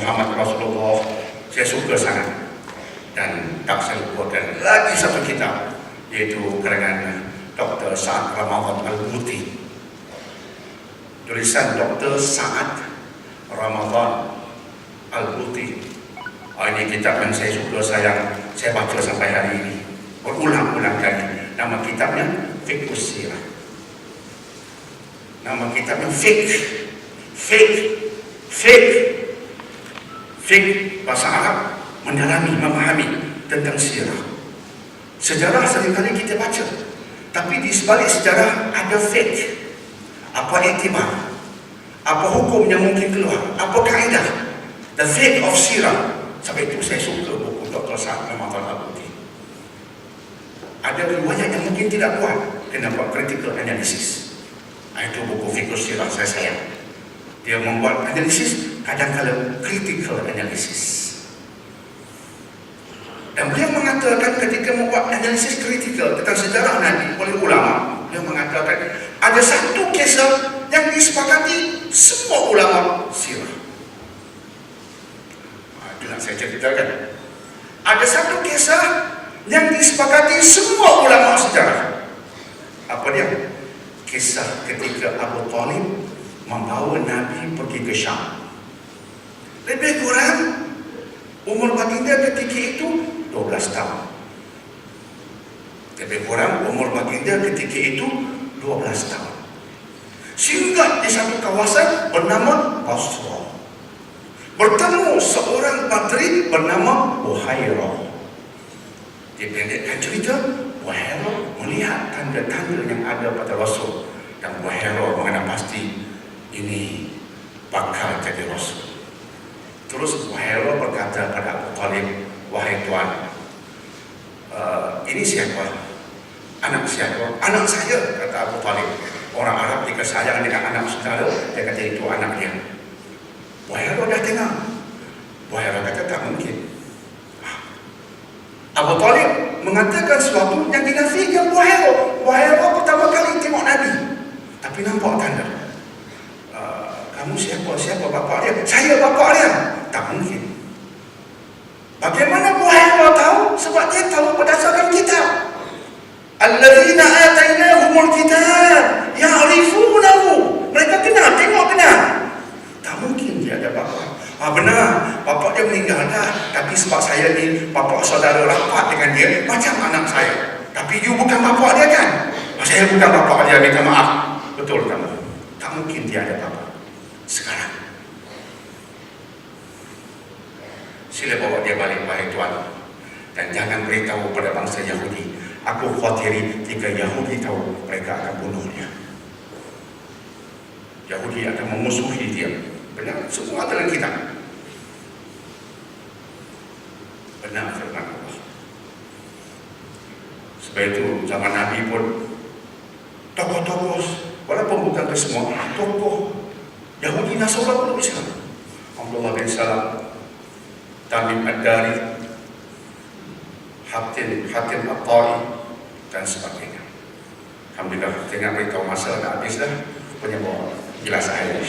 Muhammad Rasulullah saya suka sangat, dan tak saya lupakan lagi satu kitab, yaitu karangan Dr. Sa'ad Ramadan Al-Buti, tulisan Dr. Sa'ad Ramadan Al-Buti. Ini kitab yang saya suka, saya baca sampai hari ini berulang-ulang kali. Nama kitabnya Fiqhus Sirah. Nama kitabnya Fiqh bahasa Arab, mendalami, memahami tentang sirah. Sejarah seringkali kita baca, tapi di sebalik sejarah ada fiqh. Apa iktibar, apa hukum yang mungkin keluar, apa kaedah, the fiqh of sirah. Sampai itu saya suka buku Dr. Sa'ad Ramadan Al-Buti. Ada riwayat yang mungkin tidak kuat, kena buat critical analysis. Itu buku Fiqhus Sirah saya sayang. Dia membuat analisis, kadang-kadang critical analysis. Dan beliau mengatakan ketika membuat analisis kritikal tentang sejarah Nabi oleh ulama, beliau mengatakan ada satu kisah yang disepakati semua ulama sirah. Itu yang saya ceritakan. Ada satu kisah yang disepakati semua ulama sejarah. Apa dia? Kisah ketika Abu Talib membawa Nabi pergi ke Syam. Lebih kurang umur baginda ketika itu 12 tahun. Lebih kurang umur baginda ketika itu 12 tahun. Singgah di satu kawasan bernama Basra. Bertemu seorang Badri bernama Buhairah. Dipendekkan cerita, Buhairah melihat tanda-tanda yang ada pada Rasul, dan Buhairah mengenal pasti ini bakal jadi Rasul. Terus Buhairah berkata pada Abu Talib, wahai tuan, ini siapa? Anak siapa? Anak saya, kata Abu Talib. Orang Arab jika sayang dengan anak saudara, dia kata itu anak dia. Buhairah dah tengok. Buhairah kata tak mungkin. Abu Talib mengatakan sesuatu yang dinafikan Buhairah. Buhairah pertama kali tengok Nabi, tapi nampak tanda. Kamu siapa? Siapa bapa dia? Saya bapa dia. Tak mungkin. Bagaimana Buhairah tahu? Sebab dia tahu berdasarkan kitab. Alladzina atainahumul kitab ya'rifunahu. Mereka kenal, tengok kenal. Tak mungkin dia ada bapa. Benar, bapa dia meninggal dah, tapi sebab saya ni bapa saudara rapat dengan dia macam anak saya. Tapi you bukan bapa dia kan? Saya bukan bapa dia, minta maaf. Betul kamu. Tak mungkin dia ada bapa. Sekarang sila bawa dia balik, wahai tuan, dan jangan beritahu pada bangsa Yahudi. Aku khawatiri jika Yahudi tahu, mereka akan bunuh dia. Yahudi akan memusuhi dia. Benar, semua dalam kitab. Benar firman Allah. Sebab itu zaman Nabi pun tokoh-tokoh, walaupun bukan ke semua, tokoh Yahudi Nasrani pun Islam. Abdullah bin Salam, Tamim Ad-Dari, Hatim At-Ta'i, dan sebagainya. Alhamdulillah, tengah beritahu masa dah habis dah. Punya bawa jelas air.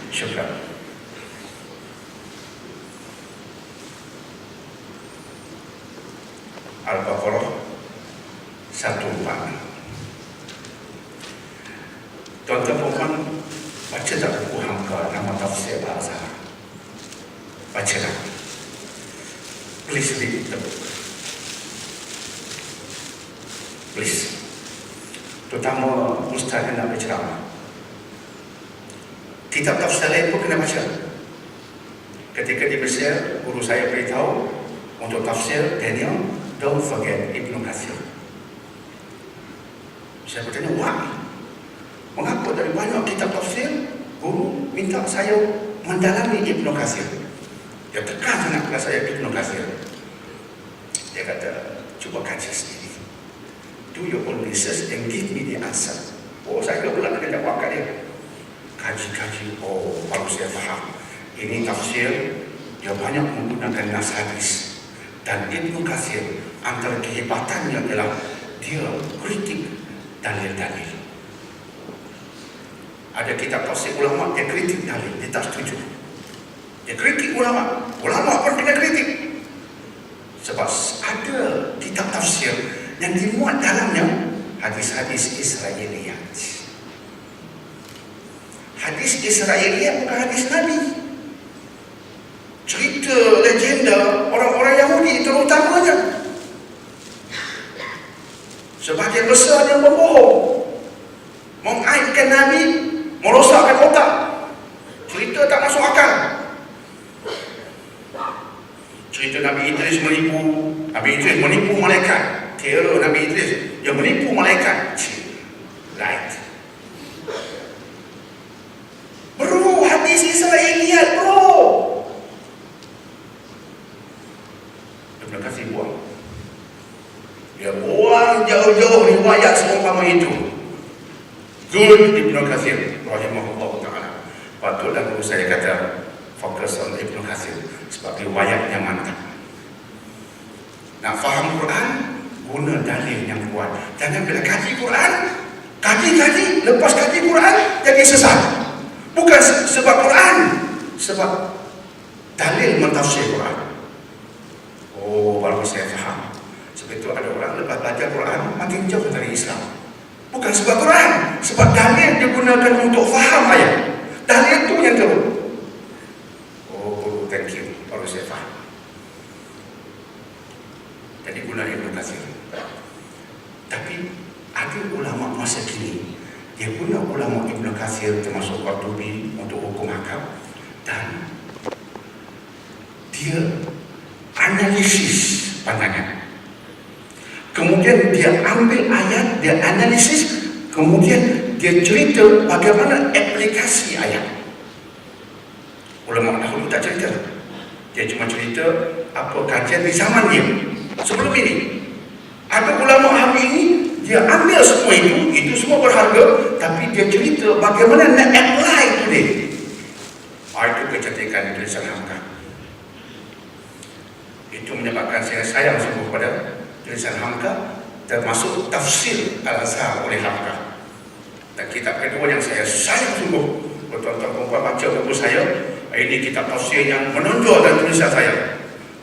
Syukran. Al-Baqarah 1:4. Tuan-tuan puan, baca tak buku Hamka nama tafsir Al-Azhar? Baca tak? Please read the book. Please. Terutama ustaz yang nak berceramah. Kitab tafsir lain pun kena baca. Ketika di Mesir, guru saya beritahu untuk tafsir Daniel, don't forget Ibn Kathir. Saya bertanya, why? Mengapa dari banyak kitab tafsir, guru minta saya mendalami Ibn Kathir? Dia tekan sangat kepada saya Ibn Kathir. Dia kata, cuba kaji sendiri. Do your own research and give me the answer. Oh, saya pula nak jawab kat dia. Kaji-kaji, oh baru saya faham. Ini tafsir, dia banyak menggunakan nas hadis. Dan Ibn Kathir, antara kehebatannya adalah dia kritik dalil-dalil. Ada kitab tafsir ulama, dia kritik dalil, dia tak setuju. Dia kritik ulama. Ulama pun kena kritik. Sebab ada kitab tafsir yang dimuat dalamnya hadis-hadis Israiliyat. Hadis Israiliyat bukan hadis Nabi. Cerita legenda orang-orang Yahudi terutamanya. Sebahagian besar yang berbohong, mengaibkan Nabi, merosakkan otak. Cerita tak masuk akal. Cerita Nabi Idris menipu malaikat. Kira Nabi Idris yang menipu malaikat. Right. Bro, hadis Israiliyat bro. Terima kasih buang. Dia buang jauh-jauh riwayat seumpama itu. Good Ibnu Katsir rahimahullah ta'ala. Patutlah guru saya kata fokus on Ibnu Katsir sebab riwayatnya mantap. Nak faham Quran, guna dalil yang kuat. Jangan bila kaji Quran, kaji, lepas kaji Quran jadi sesat. Bukan sebab Quran, sebab dalil mentafsir Quran. Oh, baru saya faham. Sebab itu ada orang lepas belajar Quran makin jauh dari Islam. Bukan sebab Quran, sebab dalil digunakan untuk faham ayat. Dalil itu yang teruk. Oh, guru, thank you. Baru saya faham. Jadi guna Ibnu Katsir. Tapi ada ulama masa kini, dia guna ulama Ibnu Katsir termasuk Qurtubi untuk hukum hakam, dan dia analisis pandangan. Kemudian dia ambil ayat, dia analisis, kemudian dia cerita bagaimana aplikasi ayat. Ulama dahulu tak cerita. Dia cuma cerita apa kajian di zaman dia. Sebelum ini, ada ulama hari ini, dia ambil semua itu semua berharga, tapi dia cerita bagaimana nak apply today. Itu kecantikan tulisan Hamka. Itu menyebabkan saya sayang sungguh pada tulisan Hamka, termasuk tafsir Al-Azhar oleh Hamka. Dan kitab kedua yang saya sayang sungguh, tuan-tuan perempuan baca buku saya, ini kitab tafsir yang menonjol dalam tulisan saya,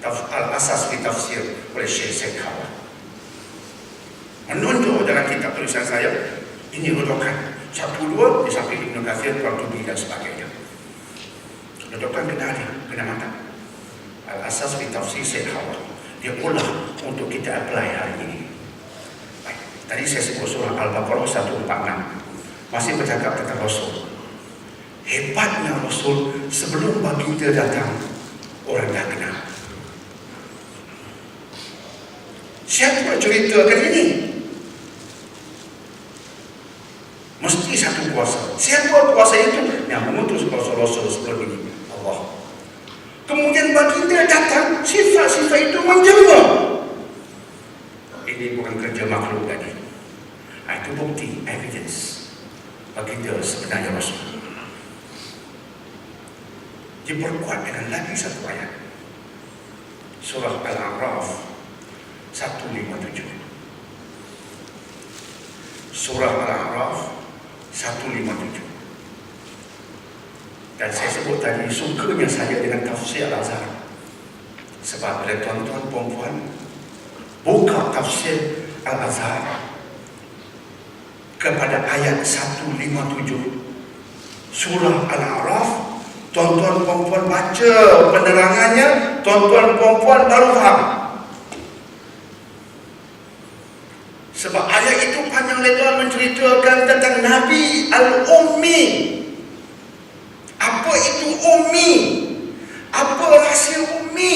Al-Asas fi Tafsir oleh Syekh Sekhawa. Menonjol dalam kitab tulisan saya, ini rujukan 1-2 di samping Ibnu Katsir, Qurtubi dan sebagainya. Rujukan kena ada, kena mantap. Al-Asas fi Tafsir Sekhawa. Dia ulah untuk kita apply hari ini. Baik, tadi saya sebut surah Al-Baqarah 146. Masih bercakap tentang Rasul. Hebatnya Rasul, sebelum baginda datang, orang dah kenal. Siapa ceritakan ini? Mesti satu kuasa. Siapa kuasa itu? Yang mengutus Rasul sebelum ini, Allah. Kemudian baginda datang, sifat-sifat itu menjelma. Ini bukan kerja makhluk tadi. Itu bukti, evidence baginda sebenarnya Rasul. Diperkuat dengan lagi satu ayat, surah Al-A'raf 157. Surah Al-A'raf 157. Dan saya sebut tadi, sukanya saya dengan tafsir Al-Azhar. Sebab bila tuan-tuan perempuan buka tafsir Al-Azhar kepada ayat 157 surah Al-A'raf, tuan-tuan perempuan baca penerangannya, tuan-tuan perempuan baru faham. Sebab ayat itu panjang lebar menceritakan tentang Nabi Al-Ummi. Apa itu Ummi? Apa rahsia Ummi?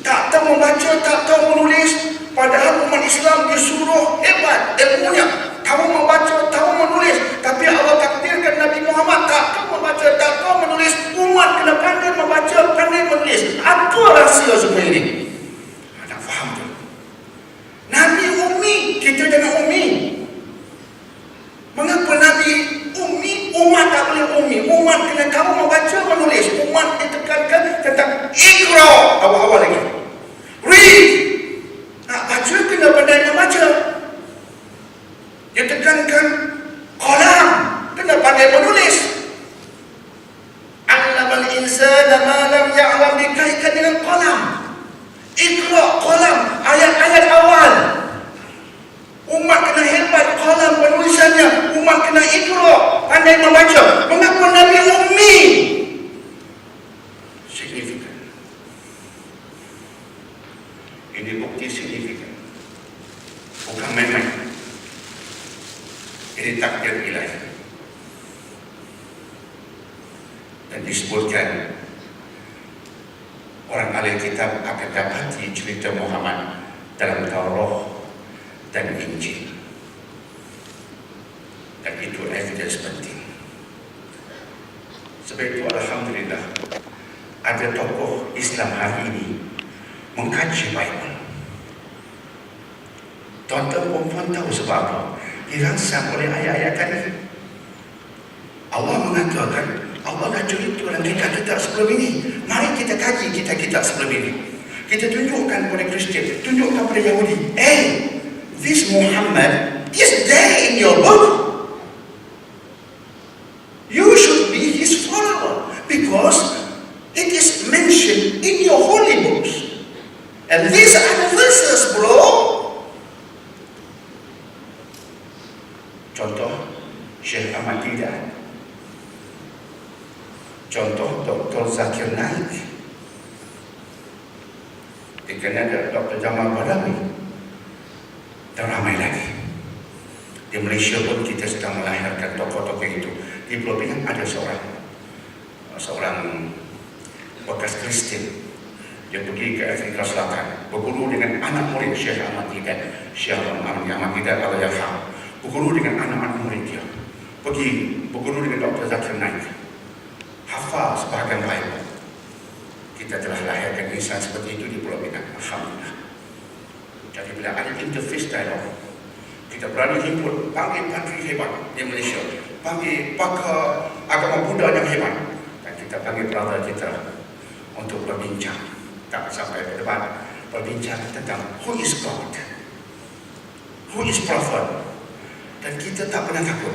Tak tahu membaca, tak tahu menulis. Padahal umat Islam disuruh hebat ilmunya, tahu membaca, tahu menulis. Tapi Allah takdirkan Nabi Muhammad tak tahu membaca, tak tahu menulis. Umat kena pandai membaca, pandai menulis. Apa rahsia semua ini? Nak faham tu? Nabi Ummi, kita jangan Ummi. Mengapa Nabi Ummi? Umat tak boleh Ummi. Umat kena tahu membaca, menulis. Umat ditekankan tentang Iqra awal-awal lagi. Read. Nak baca kena pandai membaca. Dia tekankan qalam, kena pandai menulis. Allamal insana ma lam ya'lam. signifikan. Ini bukti signifikan. Bukan main-main. Ini takdir ilahi. Dan disebutkan orang ahli kitab akan dapati cerita Muhammad dalam Taurat dan Injil. Dan itu evidence penting. Sebab itu alhamdulillah ada tokoh Islam hari ini mengkaji Bible. Tuan-tuan perempuan tahu sebab apa? Dirangsang oleh ayat-ayat tadi. Allah mengatakan, Allah dah cerita dalam kitab-kitab sebelum ini. Mari kita kaji kitab-kitab sebelum ini. Kita tunjukkan kepada Kristian, tunjukkan kepada Yahudi. This Muhammad is there in your book. You should be his follower because it is mentioned in your holy books. And these are the verses, bro. Contoh Syekh Ahmad Didat. Contoh Dr. Zakir Naik. Di Kanada Dr. Jamal Badawi. Dan ramai lagi. Di Malaysia pun kita sedang melahirkan tokoh-tokoh itu. Di Pulau Pinang ada seorang bekas Kristen. Dia pergi ke Afrika Selatan, berguru dengan anak murid Syekh Ahmad Didat, Syekh Ahmad Didat Al-Yahya, berguru dengan anak-anak murid dia. Pergi berguru dengan Dr. Zakir Naik, hafal sebahagian Bible. Kita telah lahirkan insan seperti itu di Pulau Pinang, alhamdulillah. Jadi bila ada interface dialog, kita berani himpun, panggil pantri hebat di Malaysia, panggil pakar agama Buddha yang hebat, dan kita panggil brother kita untuk berbincang. Tak sampai berdebat, berbincang tentang who is God, who is prophet. Dan kita tak pernah takut.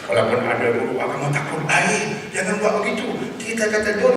Walaupun ada guru agama takut, jangan buat begitu. Kita kata